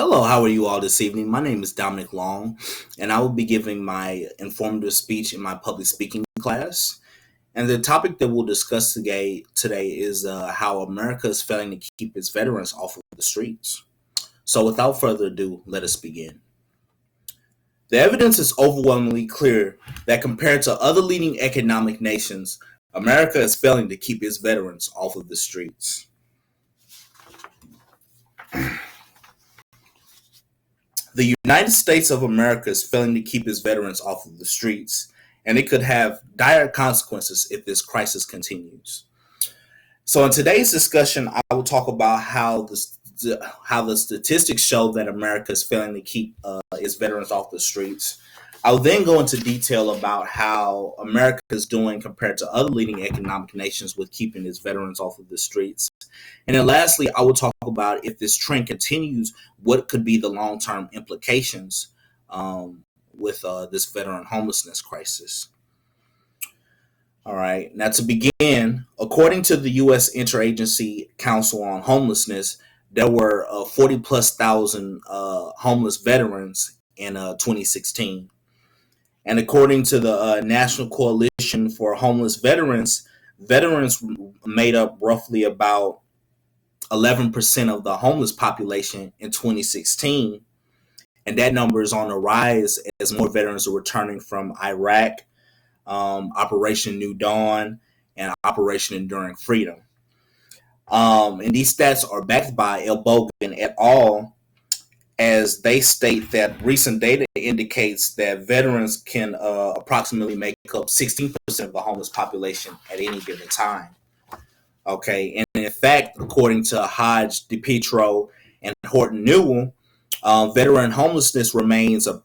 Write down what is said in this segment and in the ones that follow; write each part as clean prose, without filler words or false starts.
Hello, how are you all this evening? My name is Dominic Long, and I will be giving my informative speech in my public speaking class. And the topic that we'll discuss today is how America is failing to keep its veterans off of the streets. So, without further ado, let us begin. The evidence is overwhelmingly clear that compared to other leading economic nations, America is failing to keep its veterans off of the streets. The United States of America is failing to keep its veterans off of the streets, and it could have dire consequences if this crisis continues. So, in today's discussion, I will talk about how the statistics show that America is failing to keep its veterans off the streets. I'll then go into detail about how America is doing compared to other leading economic nations with keeping its veterans off of the streets. And then lastly, I will talk about if this trend continues, what could be the long-term implications with this veteran homelessness crisis. All right, now to begin, according to the U.S. Interagency Council on Homelessness, there were 40 plus thousand homeless veterans in 2016. And according to the National Coalition for Homeless Veterans, veterans made up roughly about 11% of the homeless population in 2016. And that number is on the rise as more veterans are returning from Iraq, Operation New Dawn, and Operation Enduring Freedom. And these stats are backed by Elbogen et al., as they state that recent data indicates that veterans can approximately make up 16% of the homeless population at any given time. Okay, and in fact, according to Hodge, DePietro, and Horton Newell, veteran homelessness remains a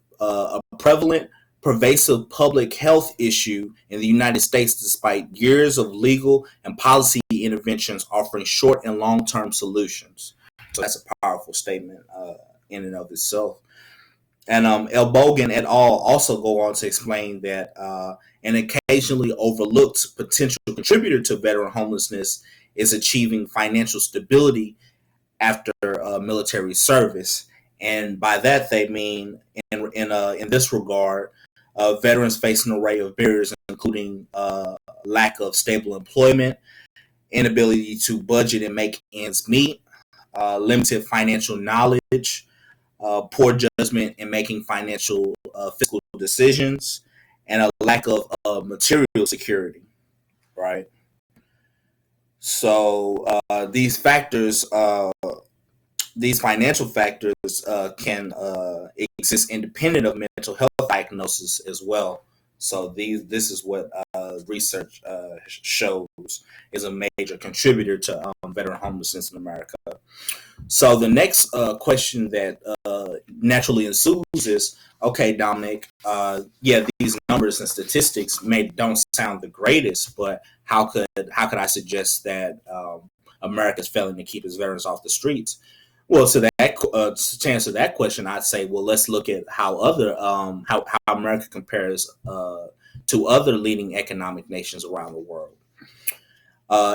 prevalent, pervasive public health issue in the United States despite years of legal and policy interventions offering short and long-term solutions. So that's a powerful statement in and of itself. And Elbogen et al. Also go on to explain that an occasionally overlooked potential contributor to veteran homelessness is achieving financial stability after military service. And by that, they mean, in this regard, veterans face an array of barriers, including lack of stable employment, inability to budget and make ends meet, limited financial knowledge, poor judgment in making financial fiscal decisions, and a lack of material security, right? So these factors, these financial factors can exist independent of mental health diagnosis as well. So this is what research shows is a major contributor to veteran homelessness in America. So the next question that naturally ensues is, okay, Dominic, these numbers and statistics don't sound the greatest, but how could I suggest that America is failing to keep its veterans off the streets? Well, to answer that question, I'd say, well, let's look at how America compares to other leading economic nations around the world.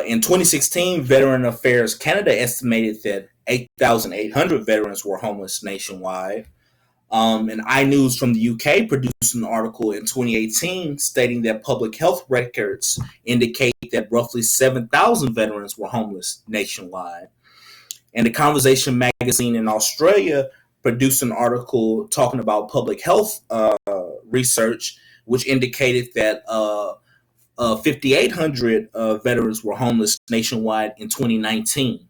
In 2016, Veteran Affairs Canada estimated that 8,800 veterans were homeless nationwide. And iNews from the UK produced an article in 2018 stating that public health records indicate that roughly 7,000 veterans were homeless nationwide. And the Conversation magazine in Australia produced an article talking about public health research, which indicated that 5,800 veterans were homeless nationwide in 2019.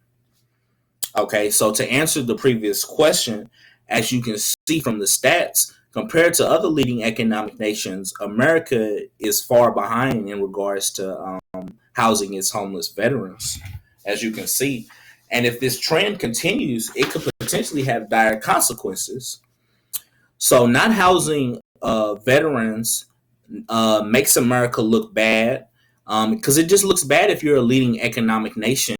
Okay, so to answer the previous question, as you can see from the stats, compared to other leading economic nations, America is far behind in regards to housing its homeless veterans, as you can see. And if this trend continues, it could potentially have dire consequences. So not housing veterans makes America look bad because it just looks bad if you're a leading economic nation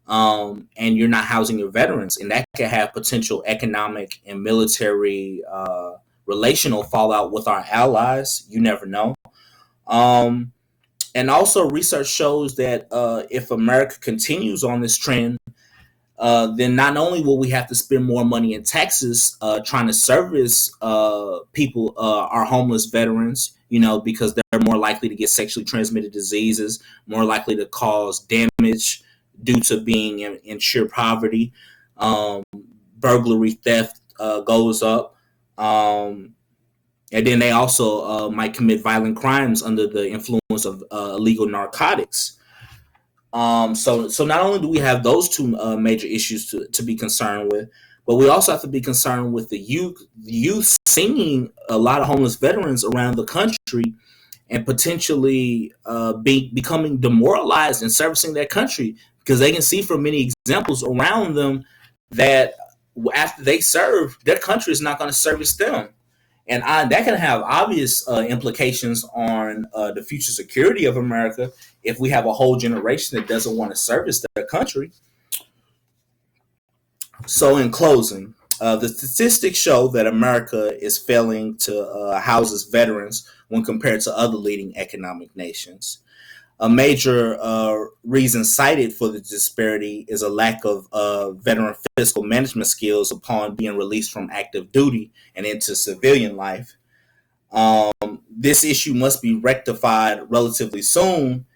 and you're not housing your veterans. And that could have potential economic and military relational fallout with our allies. You never know. And also research shows that if America continues on this trend, then not only will we have to spend more money in taxes trying to service people, our homeless veterans, because they're more likely to get sexually transmitted diseases, more likely to cause damage due to being in sheer poverty. Burglary, theft goes up. And then they also might commit violent crimes under the influence of illegal narcotics. So not only do we have those two major issues to be concerned with, but we also have to be concerned with the youth seeing a lot of homeless veterans around the country and potentially becoming demoralized in servicing their country, because they can see from many examples around them that after they serve, their country is not going to service them. And that can have obvious implications on the future security of America if we have a whole generation that doesn't want to service their country. So in closing, the statistics show that America is failing to house its veterans when compared to other leading economic nations. A major reason cited for the disparity is a lack of veteran fiscal management skills upon being released from active duty and into civilian life. This issue must be rectified relatively soon,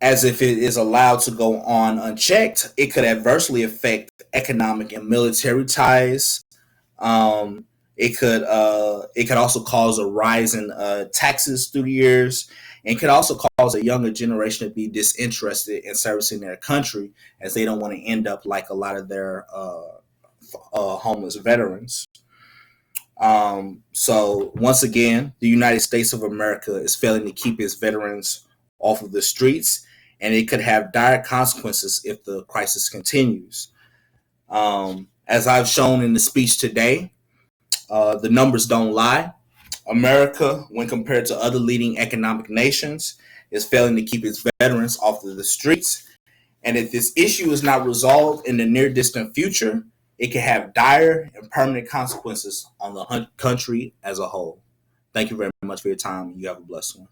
as if it is allowed to go on unchecked, it could adversely affect economic and military ties. It could also cause a rise in taxes through the years, and could also cause a younger generation to be disinterested in servicing their country, as they don't want to end up like a lot of their homeless veterans. So once again, the United States of America is failing to keep its veterans off of the streets, and it could have dire consequences if the crisis continues. As I've shown in the speech today, the numbers don't lie. America, when compared to other leading economic nations, is failing to keep its veterans off of the streets. And if this issue is not resolved in the near distant future, it can have dire and permanent consequences on the country as a whole. Thank you very much for your time. You have a blessed one.